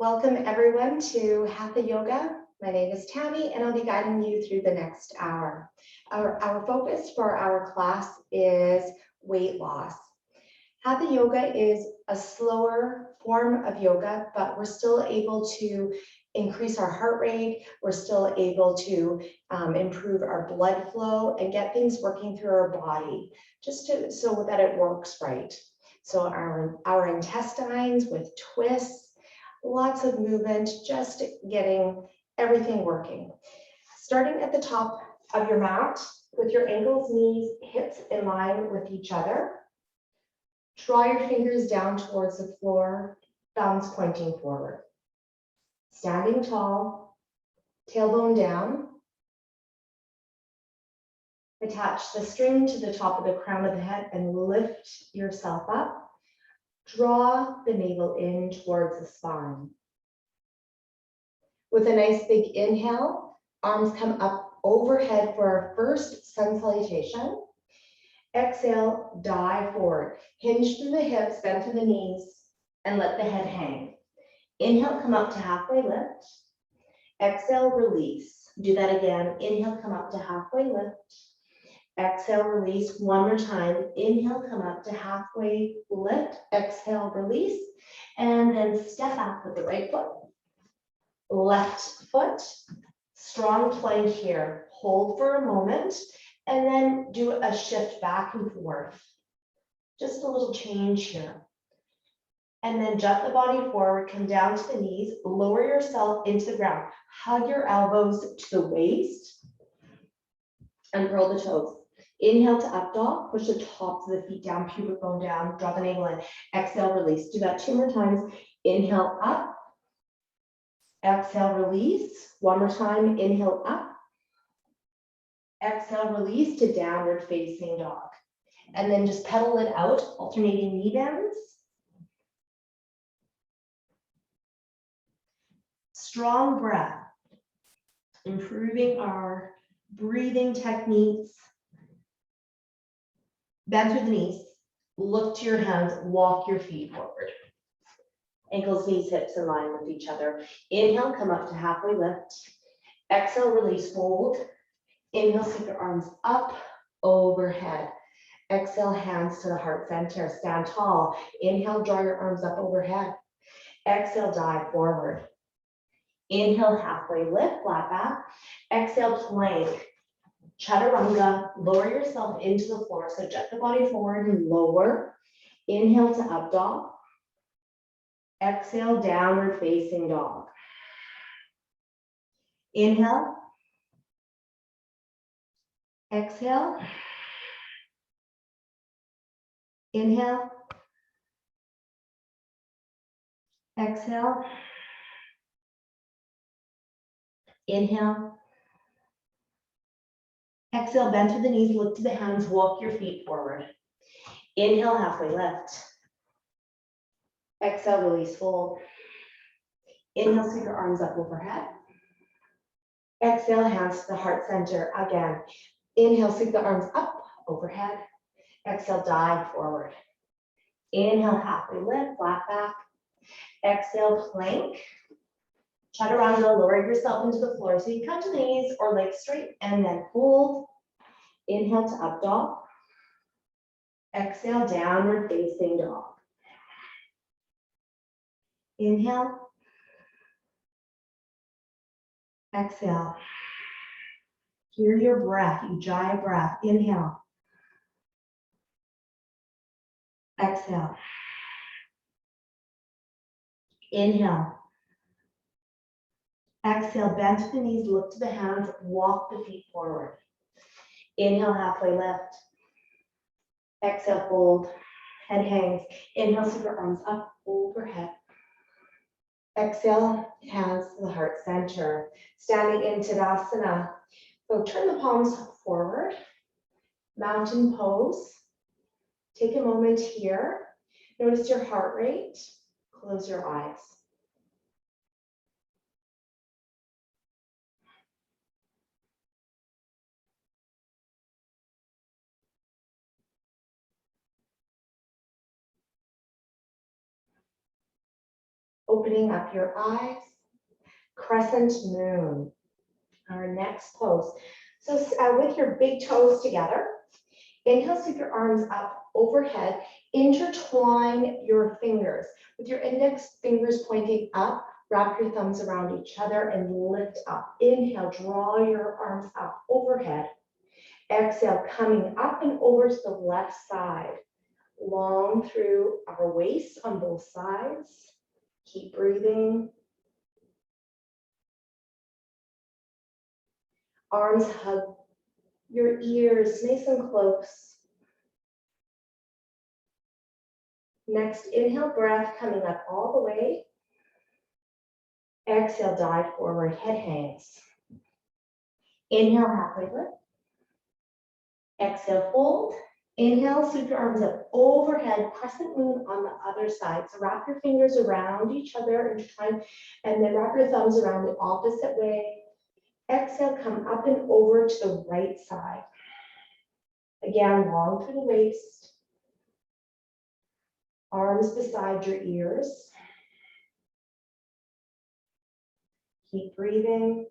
Welcome everyone to Hatha Yoga. My name is Tammy and I'll be guiding you through the next hour. Our focus for our class is weight loss. Hatha Yoga is a slower form of yoga, but we're still able to increase our heart rate. We're still able to improve our blood flow and get things working through our body so that it works right. So our intestines with twists, lots of movement, just getting everything working. Starting at the top of your mat with your ankles, knees, hips in line with each other. Draw your fingers down towards the floor, thumbs pointing forward. Standing tall, tailbone down. Attach the string to the top of the crown of the head and lift yourself up. Draw the navel in towards the spine. With a nice big inhale, arms come up overhead for our first sun salutation. Exhale, dive forward. Hinge through the hips, bend through the knees, and let the head hang. Inhale, come up to halfway lift. Exhale, release. Do that again. Inhale, come up to halfway lift. Exhale, release. One more time. Inhale, come up to halfway lift. Exhale, release. And then step back with the right foot. Left foot. Strong plank here. Hold for a moment. And then do a shift back and forth. Just a little change here. And then jut the body forward. Come down to the knees. Lower yourself into the ground. Hug your elbows to the waist. And curl the toes. Inhale to up dog, push the tops of the feet down, pubic bone down, draw the navel in. Exhale, release. Do that 2 more times. Inhale up. Exhale, release. One more time. Inhale up. Exhale, release to downward facing dog. And then just pedal it out, alternating knee bends. Strong breath. Improving our breathing techniques. Bend through the knees, look to your hands, walk your feet forward. Ankles, knees, hips in line with each other. Inhale, come up to halfway lift. Exhale, release, fold. Inhale, take your arms up, overhead. Exhale, hands to the heart center, stand tall. Inhale, draw your arms up overhead. Exhale, dive forward. Inhale, halfway lift, flat back. Exhale, plank. Chaturanga, lower yourself into the floor. So jet the body forward and lower. Inhale to up dog. Exhale, downward facing dog. Inhale. Exhale. Inhale. Exhale. Inhale. Exhale, bend to the knees, look to the hands, walk your feet forward. Inhale, halfway lift. Exhale, release, fold. Inhale, sweep your arms up overhead. Exhale, hands to the heart center again. Inhale, sweep the arms up overhead. Exhale, dive forward. Inhale, halfway lift, flat back. Exhale, plank. Chaturanga, lower yourself into the floor. So you come to the knees or legs straight and then hold. Inhale to up dog. Exhale, downward facing dog. Inhale. Exhale. Hear your breath, ujjayi breath. Inhale. Exhale. Inhale. Exhale, bend to the knees, look to the hands, walk the feet forward. Inhale, halfway lift. Exhale, fold, head hangs. Inhale, sweep your arms up overhead. Exhale, hands to the heart center. Standing in Tadasana. So turn the palms forward. Mountain pose. Take a moment here. Notice your heart rate. Close your eyes. Opening up your eyes. Crescent moon, our next pose. So with your big toes together, inhale, sweep your arms up overhead, intertwine your fingers. With your index fingers pointing up, wrap your thumbs around each other and lift up. Inhale, draw your arms up overhead. Exhale, coming up and over to the left side. Long through our waist on both sides. Keep breathing. Arms hug your ears nice and close. Next, inhale, breath coming up all the way. Exhale, dive forward, head hangs. Inhale, halfway lift. Exhale, fold. Inhale, sweep your arms up overhead, crescent moon on the other side. So wrap your fingers around each other, intertwine, and then wrap your thumbs around the opposite way. Exhale, come up and over to the right side. Again, long through the waist. Arms beside your ears. Keep breathing.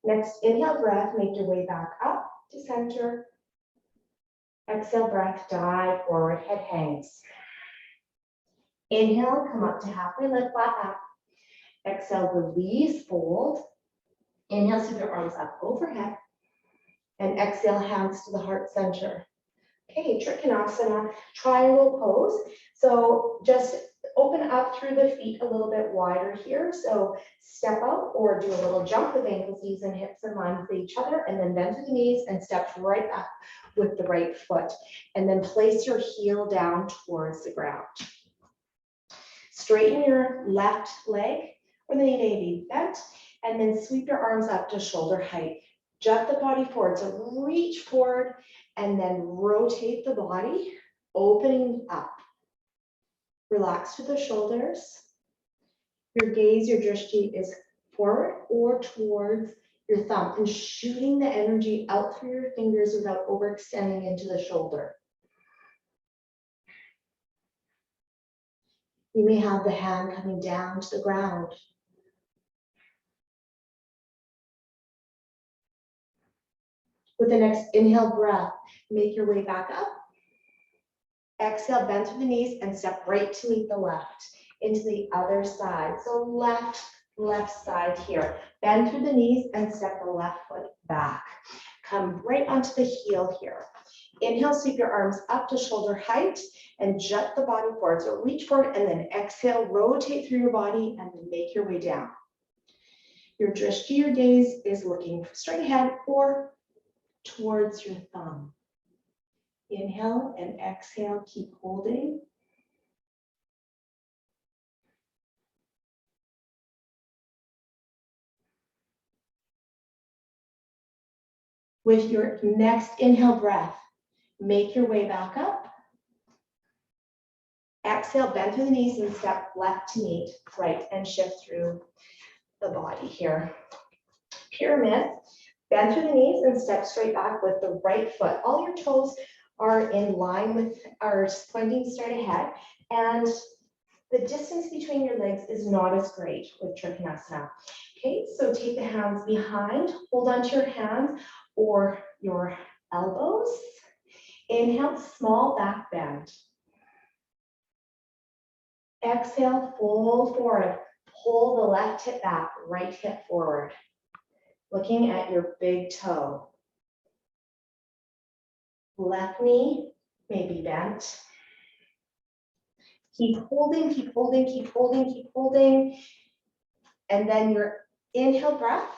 Next, inhale, breath, make your way back up to center. Exhale, breath, dive forward, head hangs. Inhale, come up to halfway lift, flat back. Exhale, release, fold. Inhale, sweep your arms up overhead. And exhale, hands to the heart center. Okay, Trichinoxana, triangle pose. So just open up through the feet a little bit wider here. So step out or do a little jump with ankles, knees, and hips in line with each other, and then bend to the knees and step right back with the right foot. And then place your heel down towards the ground. Straighten your left leg or the knee may be bent, and then sweep your arms up to shoulder height. Jut the body forward, so reach forward and then rotate the body, opening up. Relax through the shoulders. Your gaze, your drishti is forward or towards your thumb and shooting the energy out through your fingers without overextending into the shoulder. You may have the hand coming down to the ground. With the next inhale breath, make your way back up. Exhale, bend to the knees and step right to meet the left into the other side. So left side here. Bend through the knees and step the left foot back. Come right onto the heel here. Inhale, sweep your arms up to shoulder height and jut the body forward. So reach forward and then exhale, rotate through your body and make your way down. Your drishti, your gaze is looking straight ahead or towards your thumb. Inhale and exhale, keep holding. With your next inhale breath, make your way back up. Exhale, bend through the knees and step left to meet right and shift through the body here. Pyramid, bend through the knees and step straight back with the right foot. All your toes are in line with, are pointing straight ahead, and the distance between your legs is not as great with Trichinoxana. Okay, so take the hands behind, hold onto your hands or your elbows. Inhale, small back bend. Exhale, fold forward. Pull the left hip back, right hip forward. Looking at your big toe. Left knee may be bent. Keep holding, keep holding, keep holding, keep holding. And then your inhale breath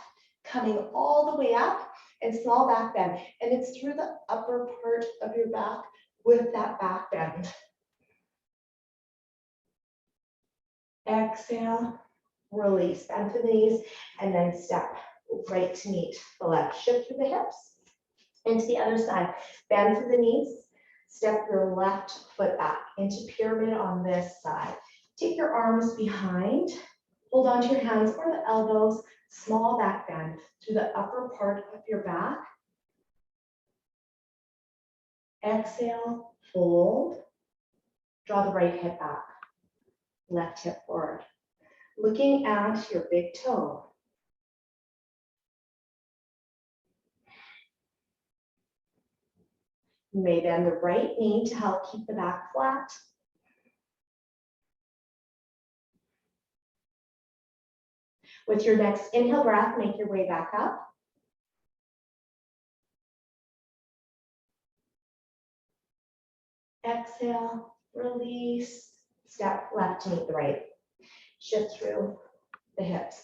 coming all the way up and small back bend. And it's through the upper part of your back with that back bend. Exhale, release, bend to the knees, and then step right to meet the left. Shift through the hips into the other side. Bend through the knees, step your left foot back into pyramid on this side. Take your arms behind, hold onto your hands or the elbows, small back bend through the upper part of your back. Exhale, fold. Draw the right hip back, left hip forward. Looking at your big toe. You may bend the right knee to help keep the back flat. With your next inhale breath, make your way back up. Exhale, release, step left to meet the right. Shift through the hips.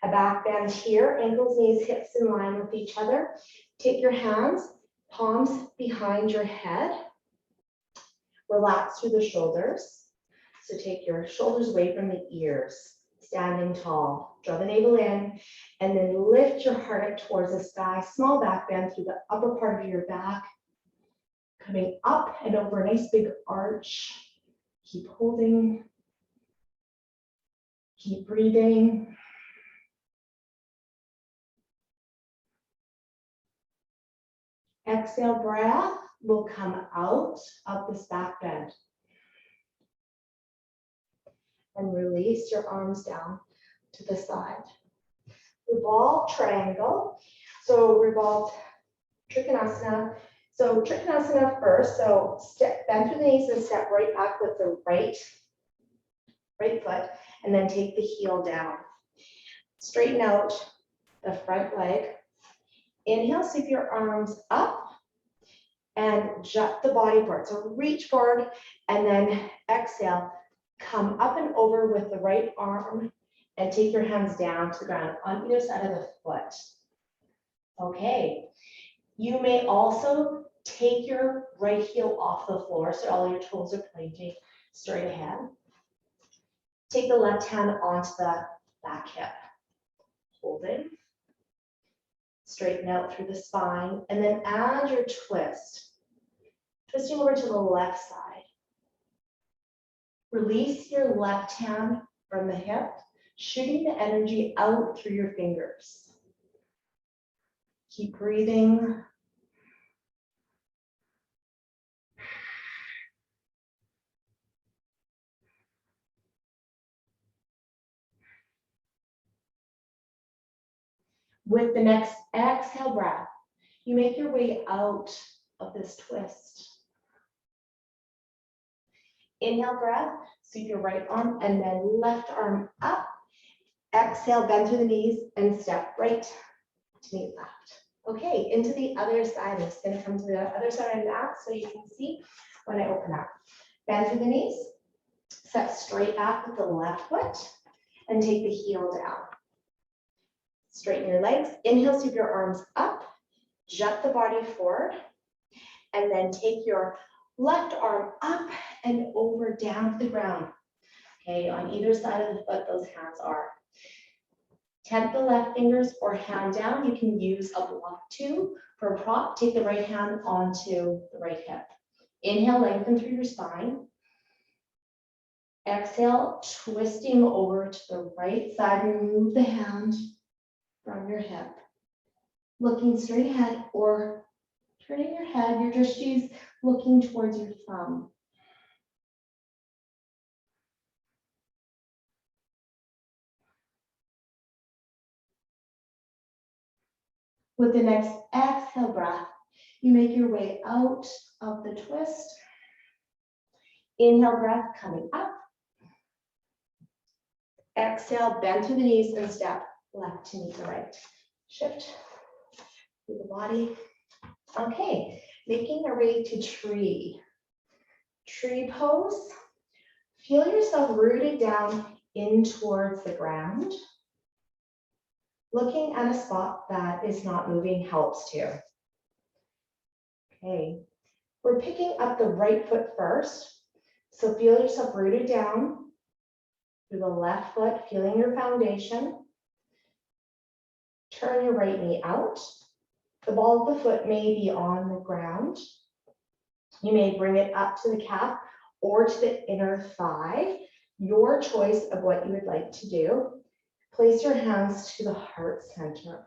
A back bend here, ankles, knees, hips in line with each other. Take your hands, palms behind your head. Relax through the shoulders. So take your shoulders away from the ears, standing tall. Draw the navel in, and then lift your heart up towards the sky. Small back bend through the upper part of your back. Coming up and over, a nice big arch. Keep holding. Keep breathing. Exhale, breath will come out of this back bend. And release your arms down to the side. Revolve triangle. So revolve Trichinoxana. So Trichinoxana first. So step, bend through the knees and step right back with the right foot, and then take the heel down. Straighten out the front leg. Inhale, sweep your arms up and jut the body forward. So reach forward and then exhale. Come up and over with the right arm and take your hands down to the ground on either side of the foot. Okay. You may also take your right heel off the floor so all your toes are pointing straight ahead. Take the left hand onto the back hip. Holding. Straighten out through the spine. And then add your twist. Twisting over to the left side. Release your left hand from the hip, shooting the energy out through your fingers. Keep breathing. With the next exhale breath, you make your way out of this twist. Inhale breath, sweep your right arm and then left arm up. Exhale, bend through the knees and step right to meet left. Okay, into the other side. I'm just going to come to the other side of that so you can see when I open up. Bend through the knees, step straight back with the left foot and take the heel down. Straighten your legs. Inhale, sweep your arms up, jut the body forward, and then take your left arm up and over down to the ground. Okay, on either side of the foot, those hands are. Tent the left fingers or hand down. You can use a block too for a prop. Take the right hand onto the right hip. Inhale, lengthen through your spine. Exhale, twisting over to the right side. Remove the hand from your hip. Looking straight ahead or turning your head, your drishtis looking towards your thumb. With the next exhale breath, you make your way out of the twist. Inhale breath coming up. Exhale, bend through the knees and step left to meet the right. Shift through the body. Okay, making our way to tree. Tree pose. Feel yourself rooted down in towards the ground. Looking at a spot that is not moving helps too. Okay, we're picking up the right foot first. So feel yourself rooted down through the left foot, feeling your foundation. Turn your right knee out. The ball of the foot may be on the ground. You may bring it up to the calf or to the inner thigh. Your choice of what you would like to do. Place your hands to the heart center.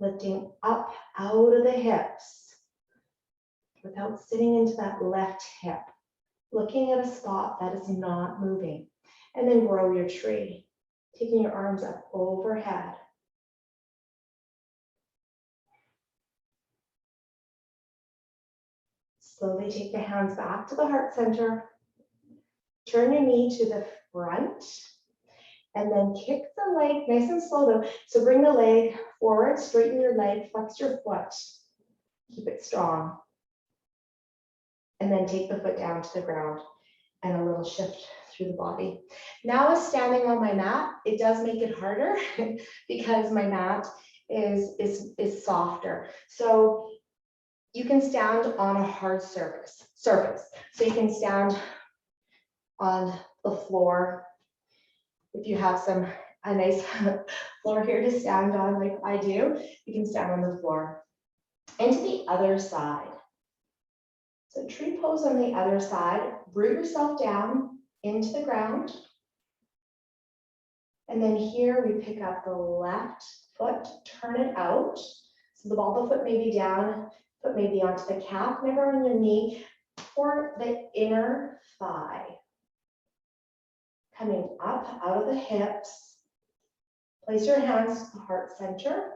lifting up out of the hips without sitting into that left hip, looking at a spot that is not moving. And then grow your tree, taking your arms up overhead. Slowly take the hands back to the heart center. Turn your knee to the front. And then kick the leg, nice and slow though. So bring the leg forward, straighten your leg, flex your foot. Keep it strong. And then take the foot down to the ground and a little shift through the body. Now as standing on my mat, it does make it harder because my mat is softer. So you can stand on a hard surface. So you can stand on the floor. If you have a nice floor here to stand on like I do, you can stand on the floor. And to the other side. So tree pose on the other side, root yourself down into the ground. And then here we pick up the left foot, turn it out. So the ball of the foot may be down, foot may be onto the calf, never on your knee, or the inner thigh. Coming up out of the hips. Place your hands to the heart center.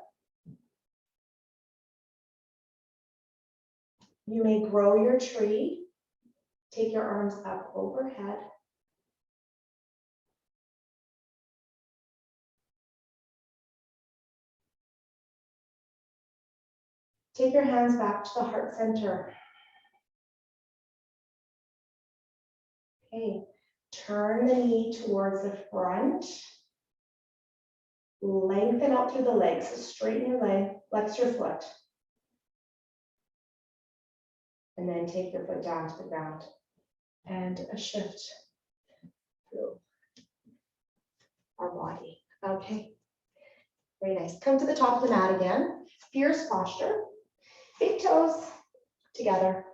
You may grow your tree. Take your arms up overhead. Take your hands back to the heart center. Okay, turn the knee towards the front. Lengthen out through the legs. So straighten your leg, flex your foot. And then take your foot down to the ground. And a shift through our body. Okay, very nice. Come to the top of the mat again. Fierce posture. Big toes together.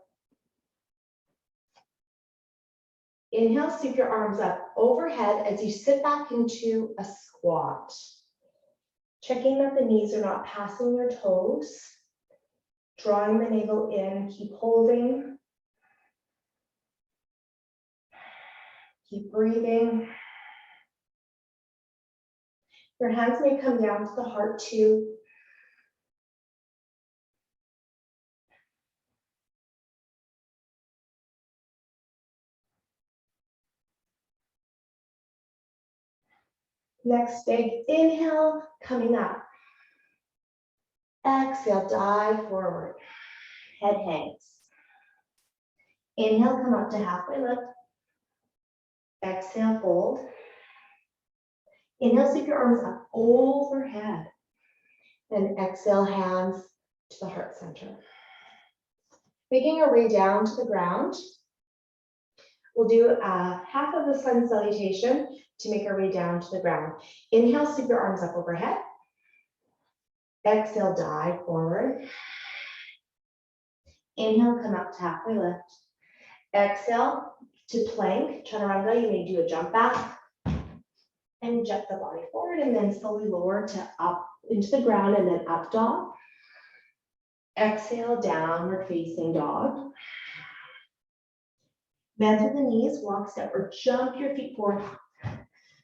Inhale, sweep your arms up overhead as you sit back into a squat. Checking that the knees are not passing your toes. Drawing the navel in, keep holding. Keep breathing. Your hands may come down to the heart too. Next big inhale, coming up. Exhale, dive forward. Head hangs. Inhale, come up to halfway lift. Exhale, fold. Inhale, sweep your arms up overhead. And exhale, hands to the heart center. Making our way down to the ground. We'll do half of the sun salutation to make our way down to the ground. Inhale, sweep your arms up overhead. Exhale, dive forward. Inhale, come up to halfway lift. Exhale to plank, chaturanga. You may do a jump back and jet the body forward and then slowly lower to up into the ground and then up dog. Exhale, downward facing dog. Bend through the knees, walk, step, or jump your feet forward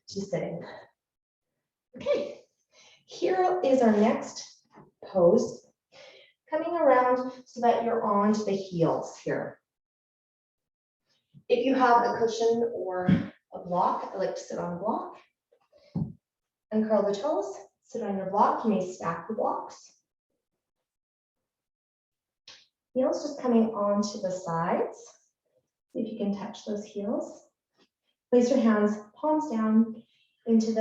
to sitting. Okay, here is our next pose. Coming around so that you're onto the heels here. If you have a cushion or a block, I like to sit on a block. Uncurl the toes, sit on your block. You may stack the blocks. Heels just coming onto the sides. See if you can touch those heels. Place your hands, palms down into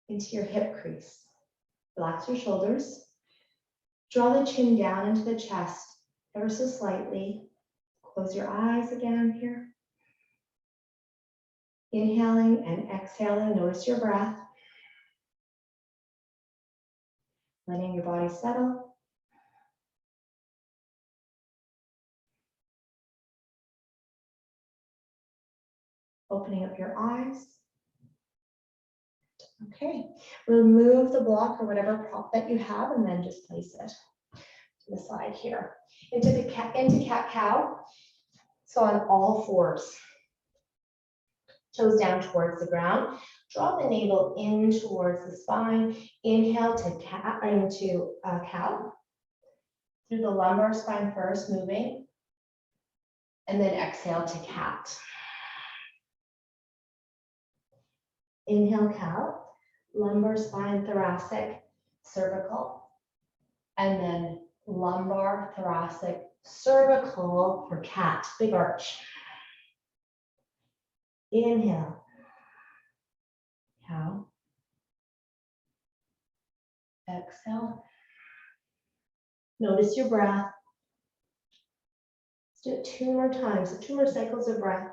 your hip crease. Relax your shoulders. Draw the chin down into the chest ever so slightly. Close your eyes again here. Inhaling and exhaling, notice your breath. Letting your body settle. Opening up your eyes. Okay, remove the block or whatever prop that you have and then just place it to the side here. Into cat-cow. So on all fours. Toes down towards the ground. Draw the navel in towards the spine. Inhale to cow. Through the lumbar spine first, moving. And then exhale to cat. Inhale, cow. Lumbar spine, thoracic, cervical. And then lumbar, thoracic, cervical for cat, big arch. Inhale, cow. Exhale. Notice your breath. Let's do it 2 more times, so 2 more cycles of breath.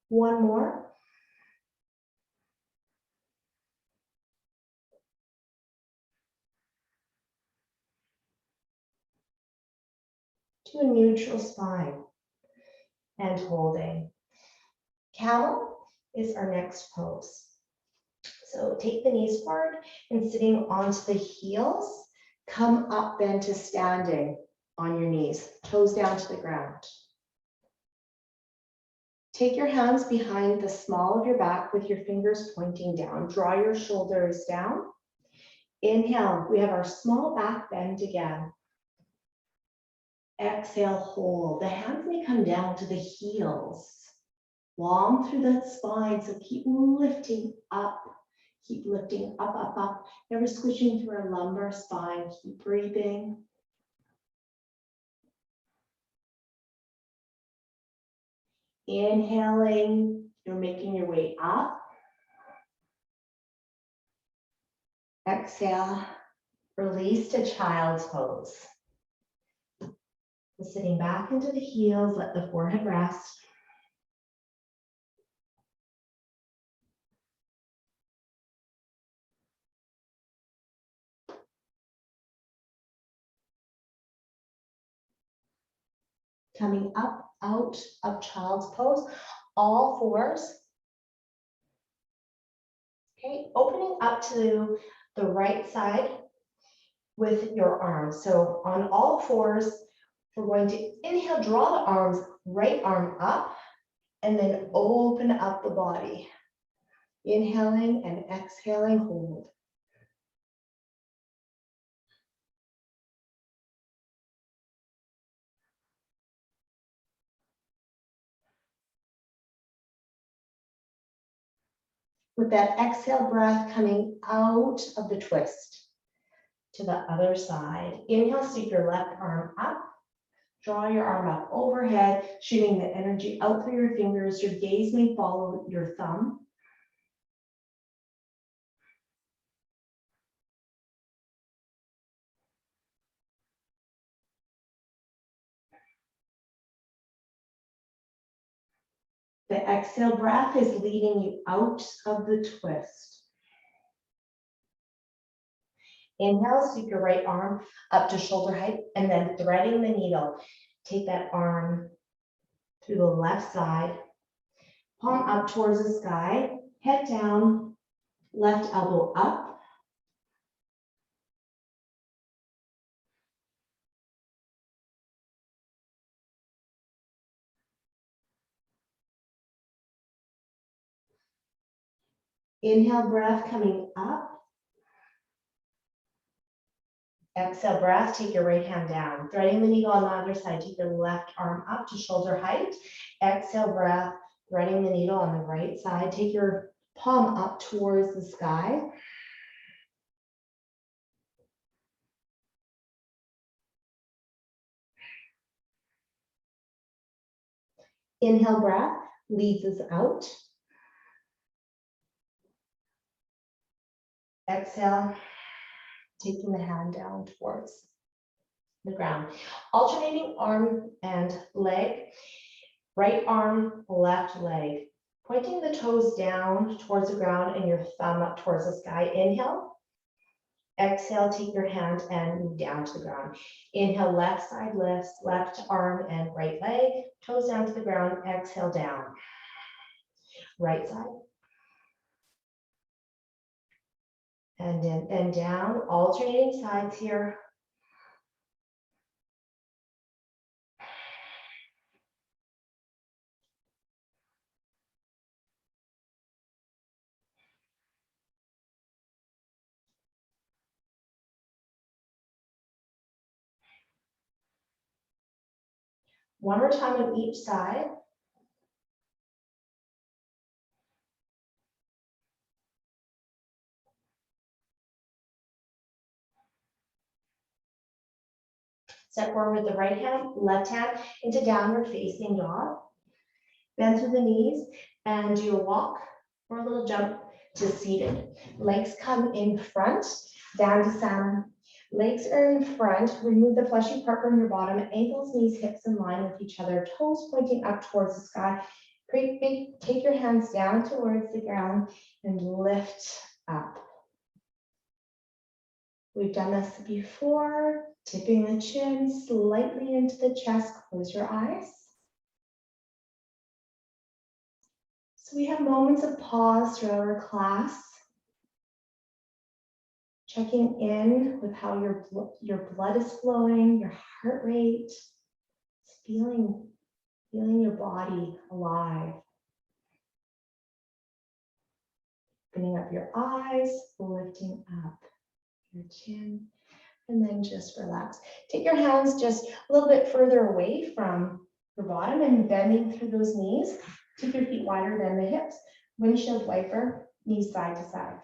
One more. To a neutral spine and holding. Camel is our next pose. So take the knees forward and sitting onto the heels, come up then to standing on your knees, toes down to the ground. Take your hands behind the small of your back with your fingers pointing down. Draw your shoulders down. Inhale, we have our small back bend again. Exhale, hold. The hands may come down to the heels. Long through that spine, so keep lifting up. Keep lifting up, up, up. Never squishing through our lumbar spine. Keep breathing. Inhaling, you're making your way up. Exhale, release to child's pose. Sitting back into the heels, let the forehead rest. Coming up, out of child's pose, all fours. Okay, opening up to the right side with your arms. So on all fours, we're going to inhale, draw the arms, right arm up, and then open up the body. Inhaling and exhaling, hold. With that exhale breath coming out of the twist to the other side. Inhale, sweep your left arm up. Draw your arm up overhead, shooting the energy out through your fingers. Your gaze may follow your thumb. The exhale breath is leading you out of the twist. Inhale, sweep your right arm up to shoulder height and then threading the needle. Take that arm through the left side, palm up towards the sky, head down, left elbow up. Inhale breath coming up. Exhale breath, take your right hand down. Threading the needle on the other side, take your left arm up to shoulder height. Exhale breath, threading the needle on the right side. Take your palm up towards the sky. Inhale breath leads us out. Exhale, taking the hand down towards the ground. Alternating arm and leg. Right arm, left leg. Pointing the toes down towards the ground and your thumb up towards the sky. Inhale. Exhale, take your hand and move down to the ground. Inhale, left side lifts, left arm and right leg, toes down to the ground. Exhale, down. Right side. And in and down, alternating sides here. One more time on each side. Step forward with the right hand, left hand into downward facing dog. Bend through the knees and do a walk or a little jump to seated. Legs come in front, down to center. Legs are in front. Remove the fleshy part from your bottom. Ankles, knees, hips in line with each other. Toes pointing up towards the sky. Take your hands down towards the ground and lift up. We've done this before. Tipping the chin slightly into the chest. Close your eyes. So we have moments of pause throughout our class. Checking in with how your blood is flowing, your heart rate, feeling your body alive. Opening up your eyes, lifting up your chin, and then just relax. Take your hands just a little bit further away from your bottom and bending through those knees. Keep your feet wider than the hips. Windshield wiper, knees side to side.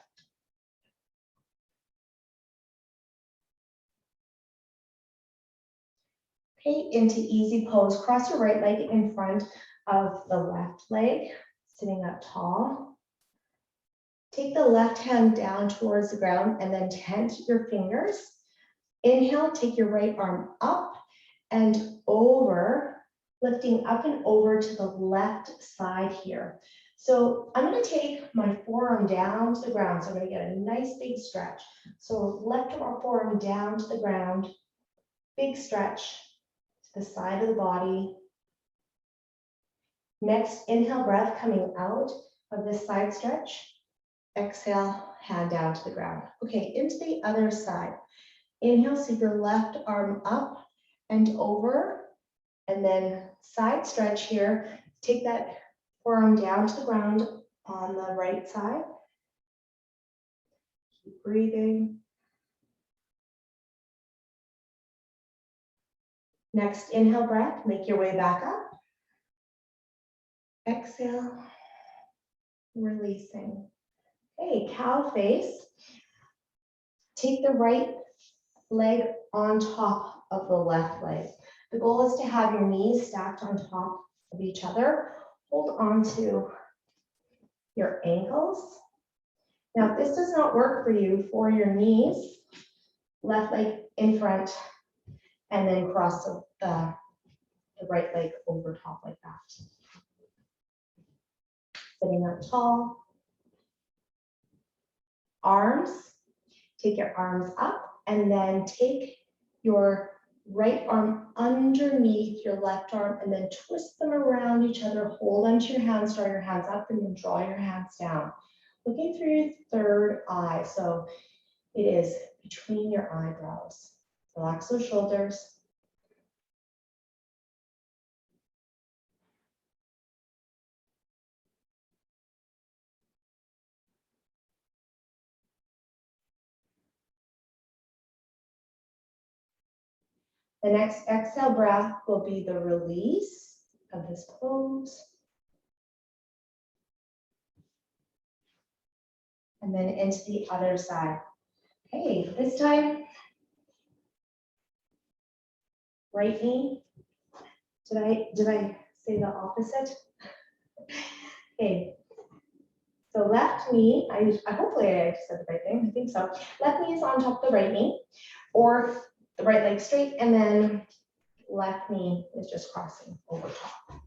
Okay, into easy pose. Cross your right leg in front of the left leg, sitting up tall. Take the left hand down towards the ground and then tent your fingers. Inhale, take your right arm up and over, lifting up and over to the left side here. So I'm going to take my forearm down to the ground. So I'm going to get a nice big stretch. So left forearm down to the ground, big stretch. The side of the body. Next, inhale breath coming out of this side stretch. Exhale, hand down to the ground. Okay, into the other side. Inhale, sweep your left arm up and over, and then side stretch here. Take that forearm down to the ground on the right side. Keep breathing. Next, inhale breath, make your way back up. Exhale, releasing. Okay, cow face. Take the right leg on top of the left leg. The goal is to have your knees stacked on top of each other. Hold on to your ankles. Now, if this does not work for you, for your knees, left leg in front, and then cross the right leg over top like that. Sitting up tall. Arms, take your arms up and then take your right arm underneath your left arm and then twist them around each other. Hold onto your hands, draw your hands up and then draw your hands down. Looking through your third eye. So it is between your eyebrows. Relax those shoulders. The next exhale breath will be the release of this pose. And then into the other side. Okay, this time, right knee. Did I say the opposite? Okay, so left knee, hopefully I said the right thing, I think so. Left knee is on top of the right knee, or the right leg straight, and then left knee is just crossing over top.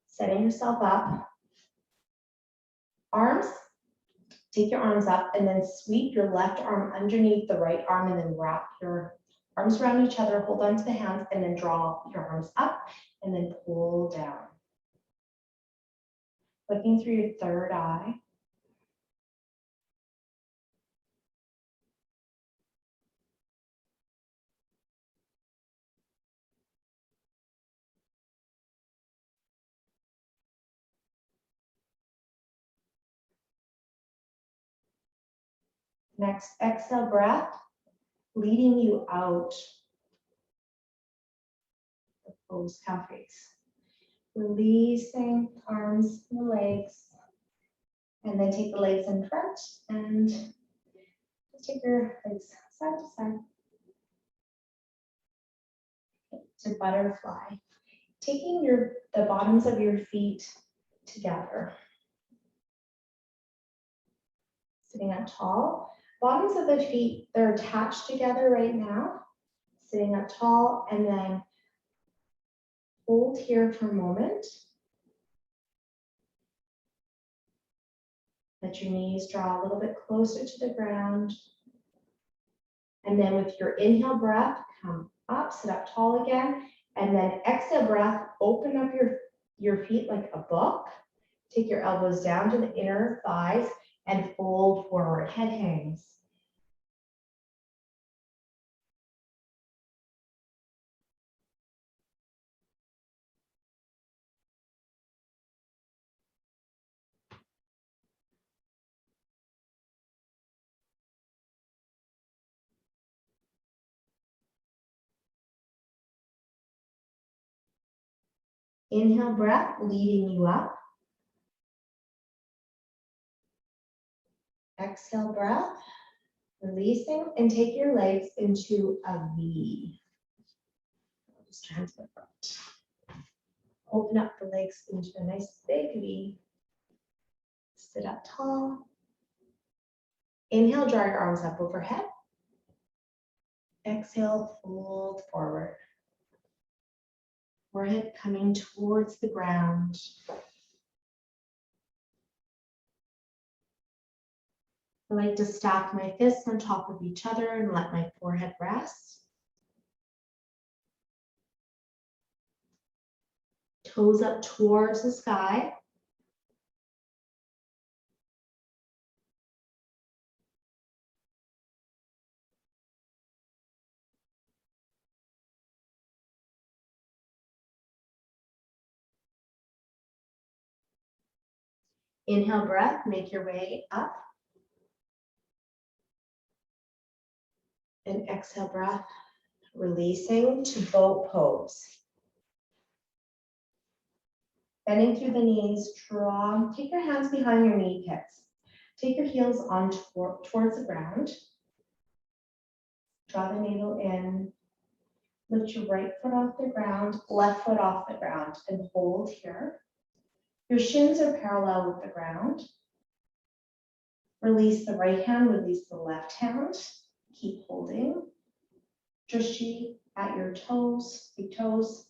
Setting yourself up. Arms, Take your arms up and then sweep your left arm underneath the right arm and then wrap your arms around each other, hold on to the hands and then draw your arms up and then pull down. Looking through your third eye. Next, exhale breath, leading you out. Close calf raise. Releasing arms and legs. And then take the legs in front and just take your legs side to side. To butterfly. Taking the bottoms of your feet together. Sitting up tall. Bottoms of the feet, they're attached together right now. Sitting up tall and then hold here for a moment. Let your knees draw a little bit closer to the ground. And then with your inhale breath, come up, sit up tall again. And then exhale breath, open up your feet like a book. Take your elbows down to the inner thighs and fold forward, head hangs. Inhale breath, leading you up. Exhale breath, releasing, and take your legs into a V. Just turn to the front. Open up the legs into a nice big V. Sit up tall. Inhale, draw your arms up overhead. Exhale, fold forward. Forehead coming towards the ground. I like to stack my fists on top of each other and let my forehead rest. Toes up towards the sky. Inhale breath, make your way up. And exhale breath, releasing to boat pose. Bending through the knees, draw, take your hands behind your knee pits. Take your heels on towards the ground. Draw the navel in. Lift your right foot off the ground, left foot off the ground, and hold here. Your shins are parallel with the ground. Release the right hand, release the left hand. Keep holding. Drishti at your toes, big toes.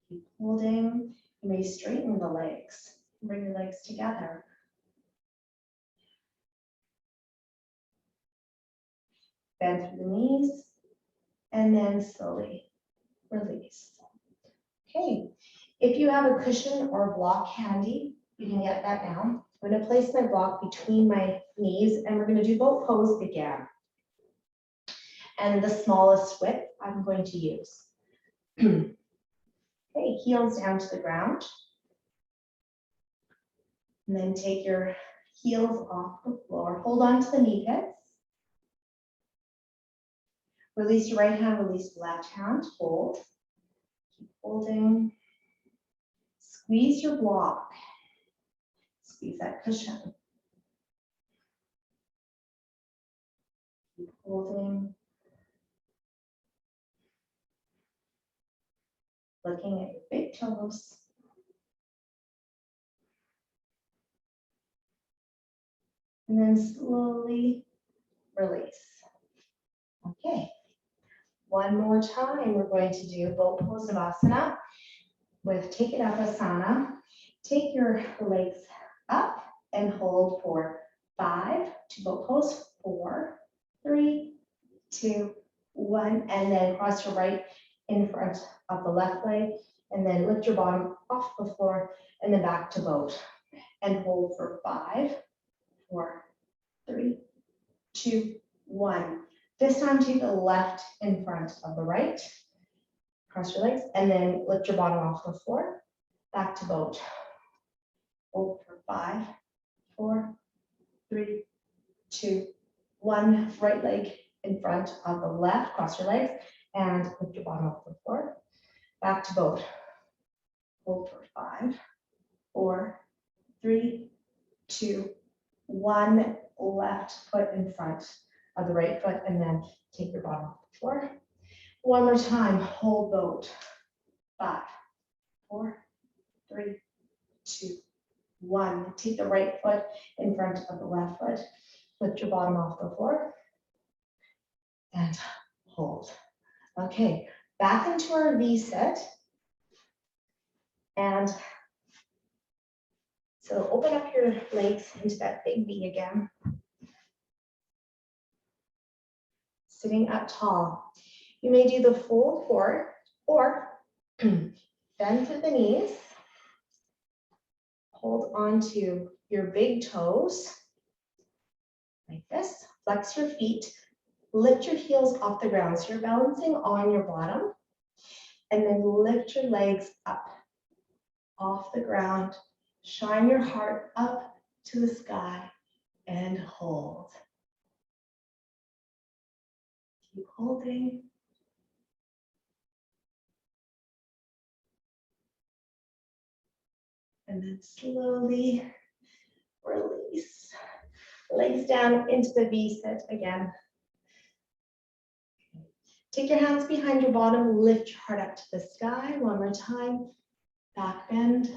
Keep holding. You may straighten the legs. Bring your legs together. Bend through the knees, and then slowly release. Okay, if you have a cushion or block handy, you can get that now. I'm going to place my block between my knees, and we're going to do boat pose again. And the smallest width I'm going to use. Okay, heels down to the ground. And then take your heels off the floor. Hold on to the knee pits. Release your right hand, release the left hand, hold. Keep holding. Squeeze your block. Squeeze that cushion. Keep holding. Looking at your big toes. And then slowly release. Okay. One more time, we're going to do boat pose Savasana. with Take It Up Asana. Take your legs up and hold for 5 to boat pose. 4, 3, 2, 1, and then cross your right in front of the left leg, and then lift your bottom off the floor, and then back to boat, and hold for 5, 4, 3, 2, 1. This time, take the left in front of the right, cross your legs, and then lift your bottom off the floor, back to boat. Hold for 5, 4, 3, 2, 1. Right leg in front of the left, cross your legs, and lift your bottom off the floor, back to boat. Hold for 5, 4, 3, 2, 1. Left foot in front of the right foot, and then take your bottom off the floor. One more time, hold boat. 5, 4, 3, 2, 1. Take the right foot in front of the left foot. Lift your bottom off the floor and hold. Okay, back into our V sit. And so open up your legs into that big V again. Sitting up tall. You may do the fold forward or bend through the knees. Hold on to your big toes like this. Flex your feet. Lift your heels off the ground. So you're balancing on your bottom. And then lift your legs up off the ground. Shine your heart up to the sky and hold. Keep holding. And then slowly release. Legs down into the V sit again. Take your hands behind your bottom, lift your heart up to the sky. One more time. Back bend.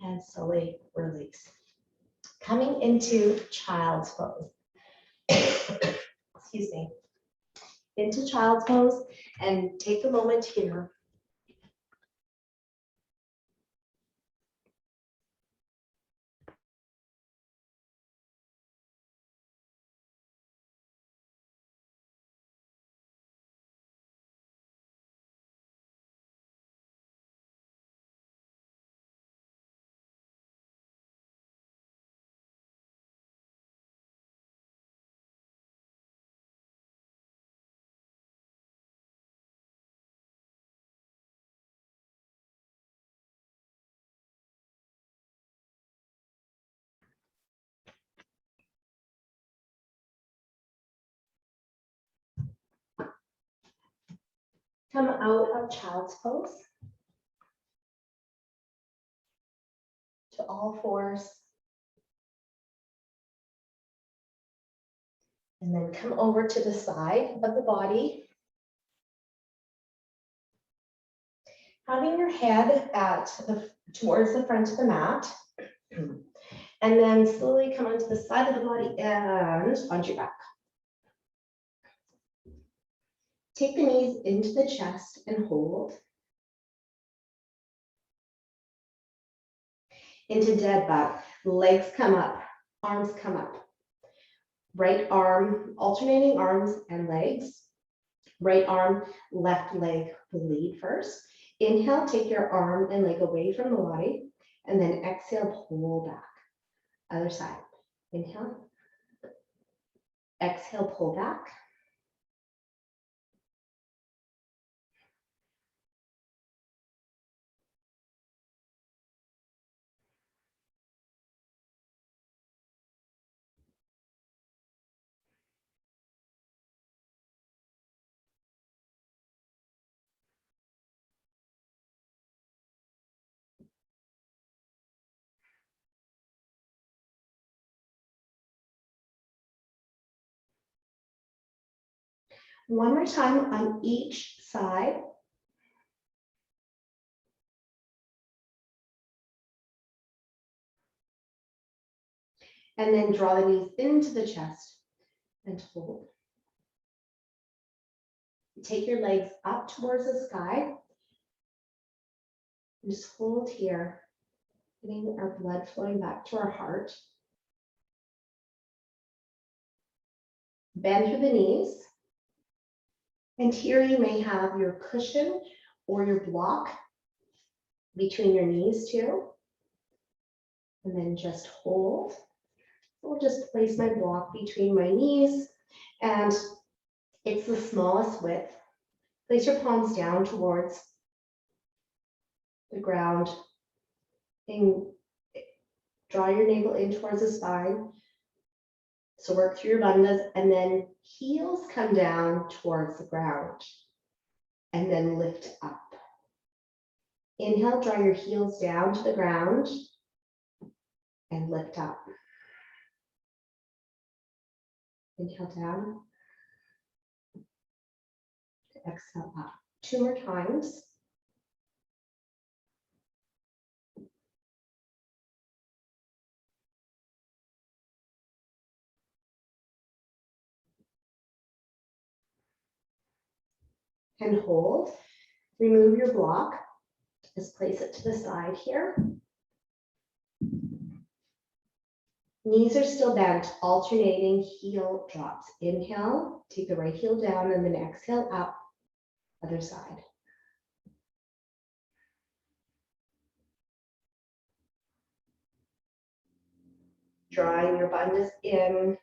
And slowly release. Coming into child's pose. Excuse me. Into child's pose, and take a moment here. Come out of child's pose to all fours. And then come over to the side of the body. Having your head towards the front of the mat. And then slowly come onto the side of the body and onto your back. Take the knees into the chest and hold. Into dead bug. Legs come up, arms come up. Right arm, alternating arms and legs. Right arm, left leg will lead first. Inhale, take your arm and leg away from the body. And then exhale, pull back. Other side. Inhale. Exhale, pull back. One more time on each side. And then draw the knees into the chest and hold. Take your legs up towards the sky. And just hold here, getting our blood flowing back to our heart. Bend through the knees. And here you may have your cushion or your block between your knees too. And then just hold. I'll just place my block between my knees, and it's the smallest width. Place your palms down towards the ground and draw your navel in towards the spine. So work through your bandhas, and then heels come down towards the ground and then lift up. Inhale, draw your heels down to the ground and lift up. Inhale down. Exhale up. 2 more times. And hold. Remove your block. Just place it to the side here. Knees are still bent, alternating heel drops. Inhale, take the right heel down, and then exhale up, other side. Drawing your bandhas in.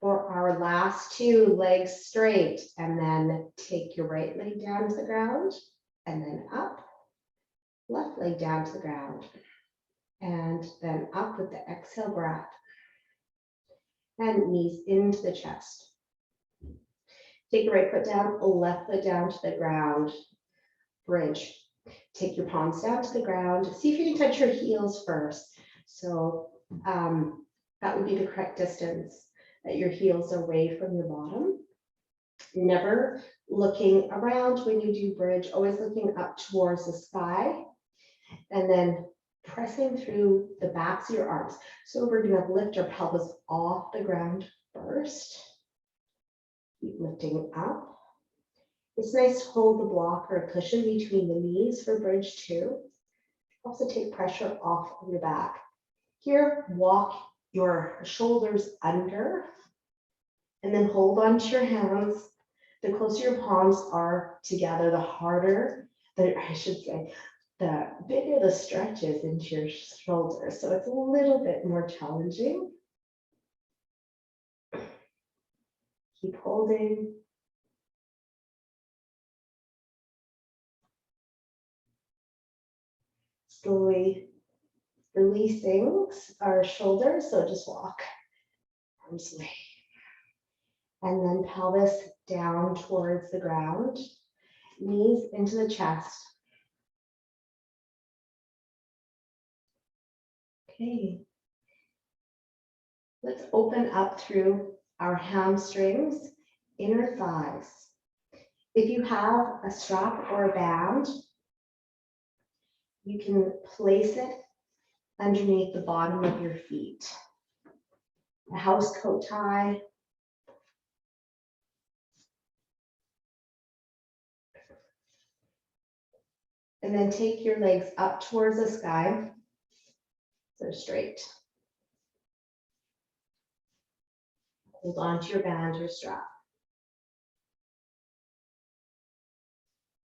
For our last 2, legs straight, and then take your right leg down to the ground, and then up, left leg down to the ground, and then up with the exhale breath, and knees into the chest. Take your right foot down, left foot down to the ground, bridge. Take your palms down to the ground. See if you can touch your heels first. So that would be the correct distance, that your heels are away from your bottom. Never looking around when you do bridge, always looking up towards the sky, and then pressing through the backs of your arms. So we're going to lift our pelvis off the ground first. Keep lifting up. It's nice to hold the block or a cushion between the knees for bridge too. Also take pressure off of your back. Here, walk your shoulders under, and then hold onto your hands. The closer your palms are together, the harder, the bigger the stretch is into your shoulders. So it's a little bit more challenging. Keep holding. Slowly releasing our shoulders, so just walk arms away. And then pelvis down towards the ground, knees into the chest. Okay. Let's open up through our hamstrings, inner thighs. If you have a strap or a band, you can place it underneath the bottom of your feet. A house coat tie. And then take your legs up towards the sky, so straight. Hold on to your band or strap.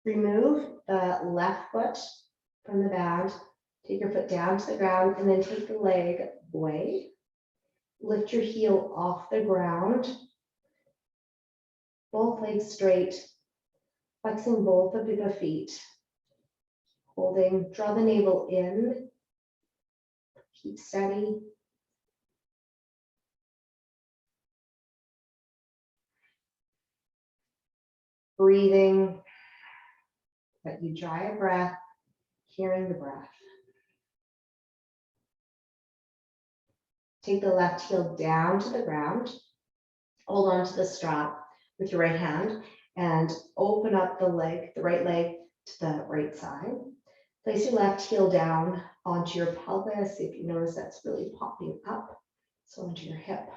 Remove the left foot from the band. Take your foot down to the ground, and then take the leg away. Lift your heel off the ground. Both legs straight, flexing both of the feet. Holding, draw the navel in. Keep steady. Breathing, but you dry a breath, hearing the breath. Take the left heel down to the ground. Hold on to the strap with your right hand and open up the leg, the right leg to the right side. Place your left heel down onto your pelvis. If you notice that's really popping up, so onto your hip.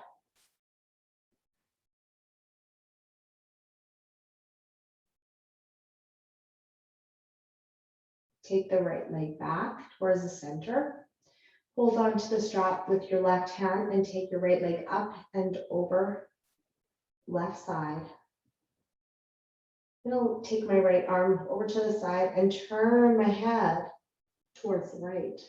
Take the right leg back towards the center. Hold on to the strap with your left hand and take your right leg up and over left side. I'm going to take my right arm over to the side and turn my head towards the right.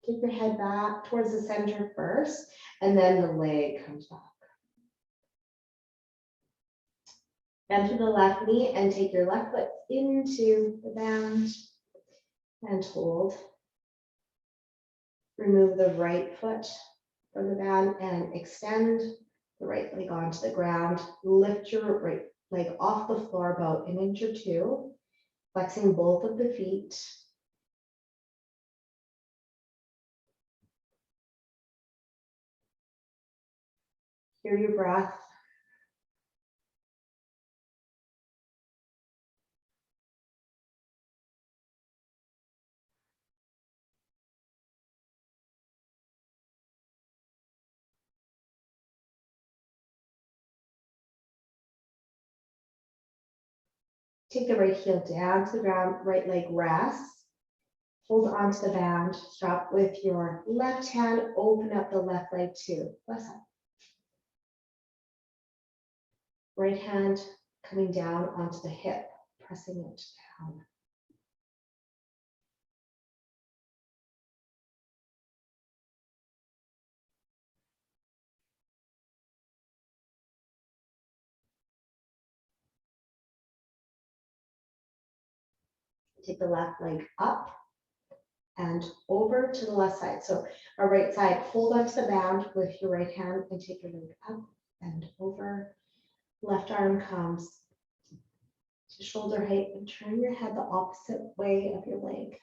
Keep your head back towards the center first, and then the leg comes back. Bend to the left knee and take your left foot into the band and hold. Remove the right foot from the band and extend the right leg onto the ground. Lift your right leg off the floor about an inch or two, flexing both of the feet. Hear your breath. Take the right heel down to the ground, right leg rests. Hold onto the band, strap with your left hand, open up the left leg to left side. Right hand coming down onto the hip, pressing it down. Take the left leg up and over to the left side. So our right side, hold onto the band with your right hand and take your leg up and over. Left arm comes to shoulder height and turn your head the opposite way of your leg.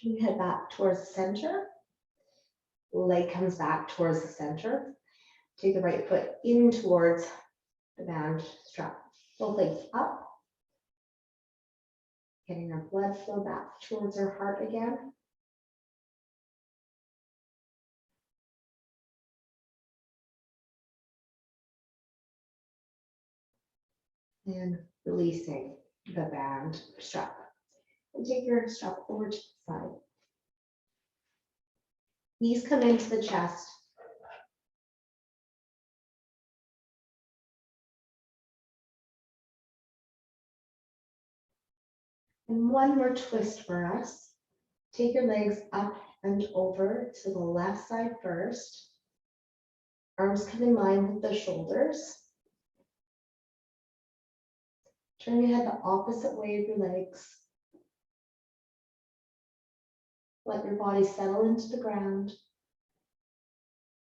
Turn your head back towards the center. Leg comes back towards the center. Take the right foot in towards the band strap. Both legs up. Getting our blood flow back towards our heart again. And releasing the band strap. And take your strap over to the side. Knees come into the chest. And one more twist for us. Take your legs up and over to the left side first. Arms come in line with the shoulders. Turn your head the opposite way of your legs. Let your body settle into the ground.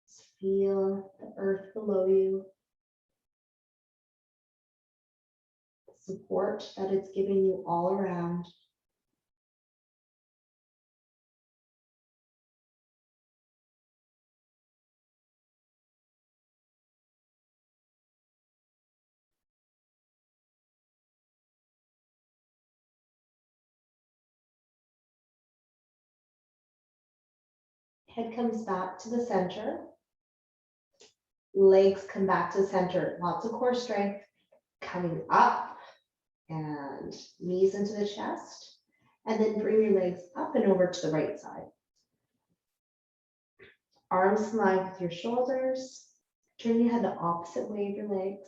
Just feel the earth below you. The support that it's giving you all around. Head comes back to the center. Legs come back to the center. Lots of core strength coming up and knees into the chest. And then bring your legs up and over to the right side. Arms in line with your shoulders. Turn your head the opposite way of your legs.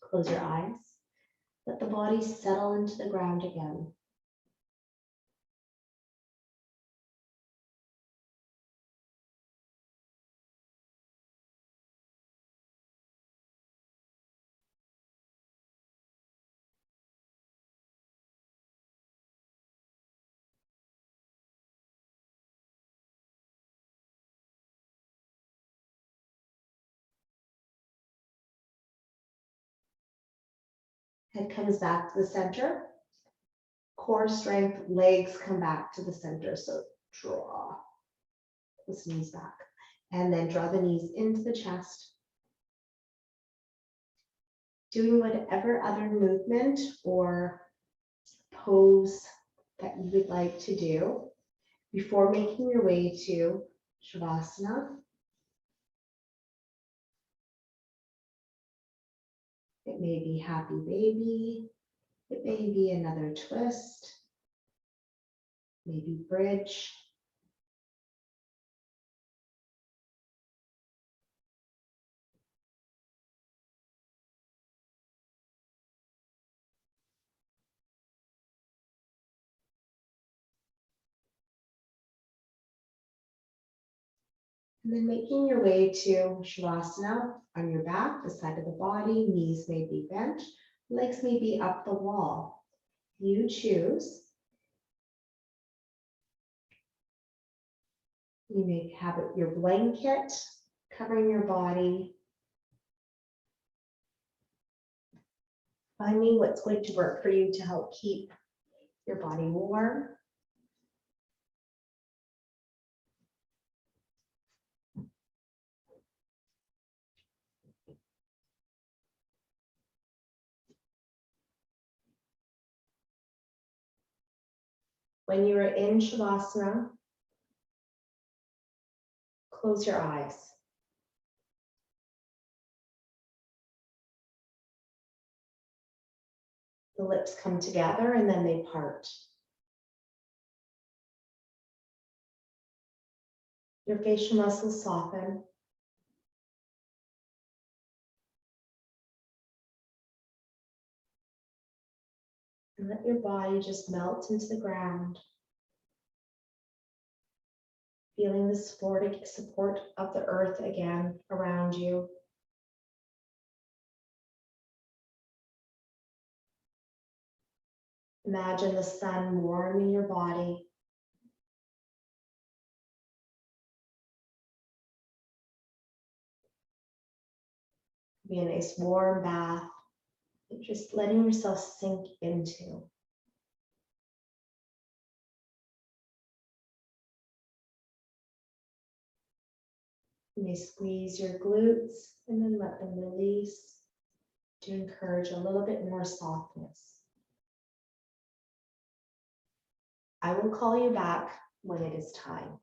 Close your eyes. Let the body settle into the ground again. Head comes back to the center. Core strength, legs come back to the center. So draw those knees back. And then draw the knees into the chest. Doing whatever other movement or pose that you would like to do before making your way to Shavasana. It may be happy baby. It may be another twist. Maybe bridge. And then making your way to Shavasana on your back, the side of the body, knees may be bent, legs may be up the wall. You choose. You may have your blanket covering your body. Finding what's going to work for you to help keep your body warm. When you are in Shavasana, close your eyes. The lips come together and then they part. Your facial muscles soften. And let your body just melt into the ground. Feeling the support of the earth again around you. Imagine the sun warming your body. Be a nice warm bath. Just letting yourself sink into. You may squeeze your glutes and then let them release to encourage a little bit more softness. I will call you back when it is time.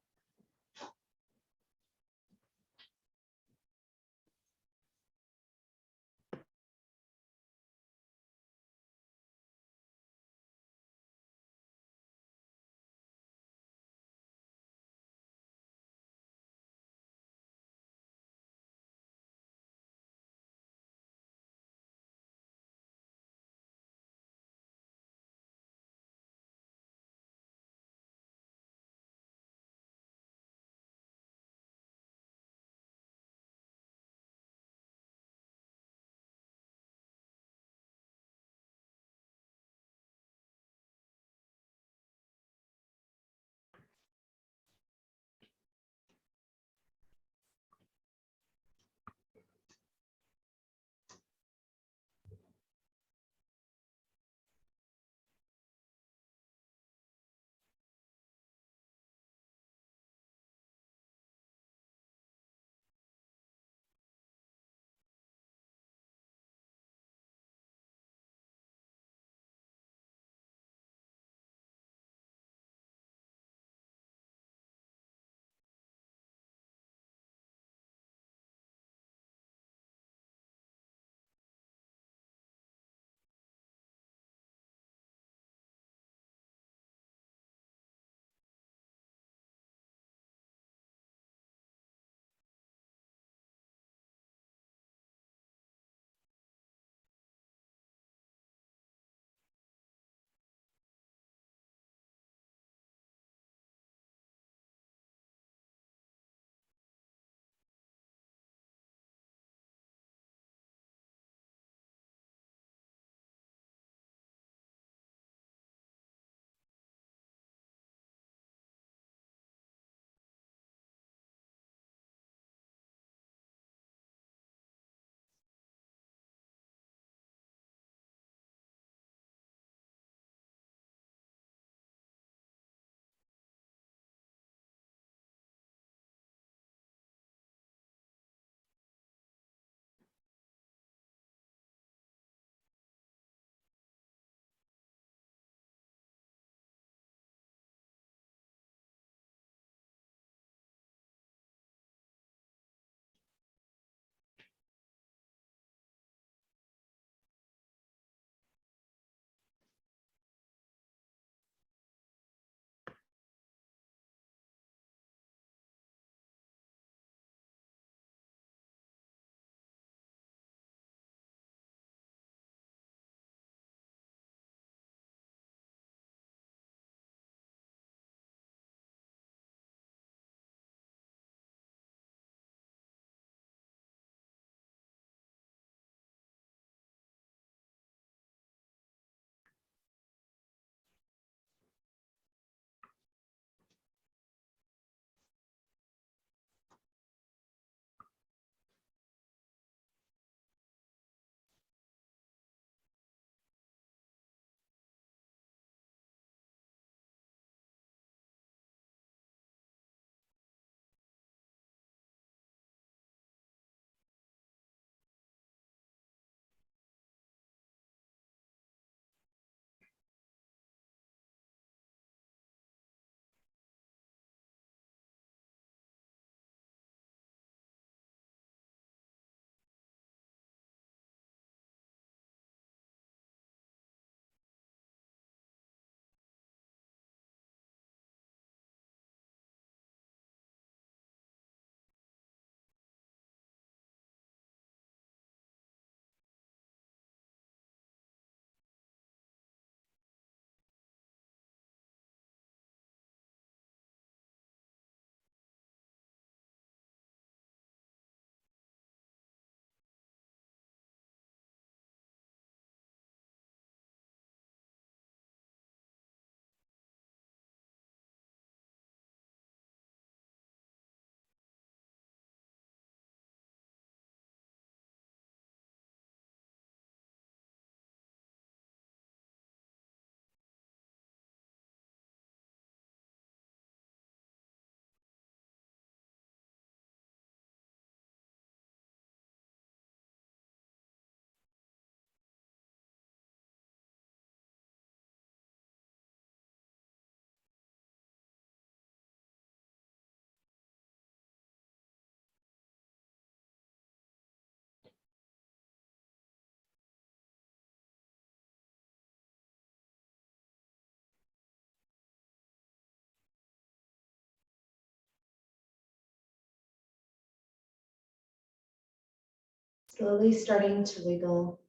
Slowly starting to wiggle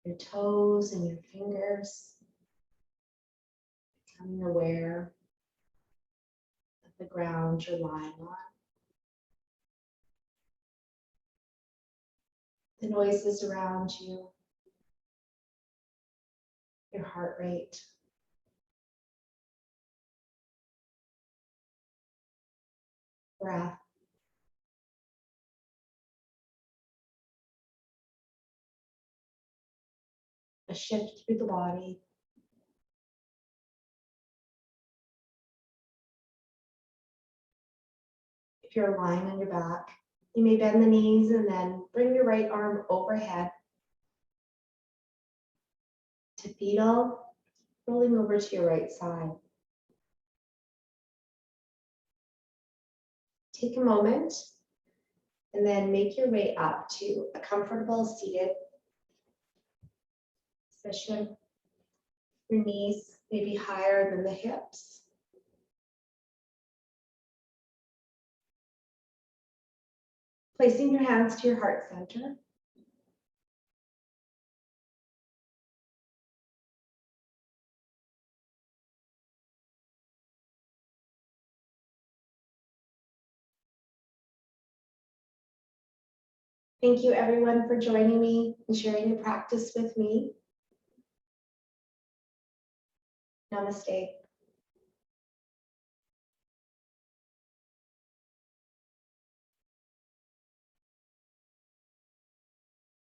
your toes and your fingers, becoming aware of the ground you're lying on. The noises around you, your heart rate, breath. A shift through the body. If you're lying on your back, you may bend the knees and then bring your right arm overhead to fetal, rolling over to your right side. Take a moment and then make your way up to a comfortable seated position. Your knees may be higher than the hips. Placing your hands to your heart center. Thank you everyone for joining me and sharing your practice with me. Namaste.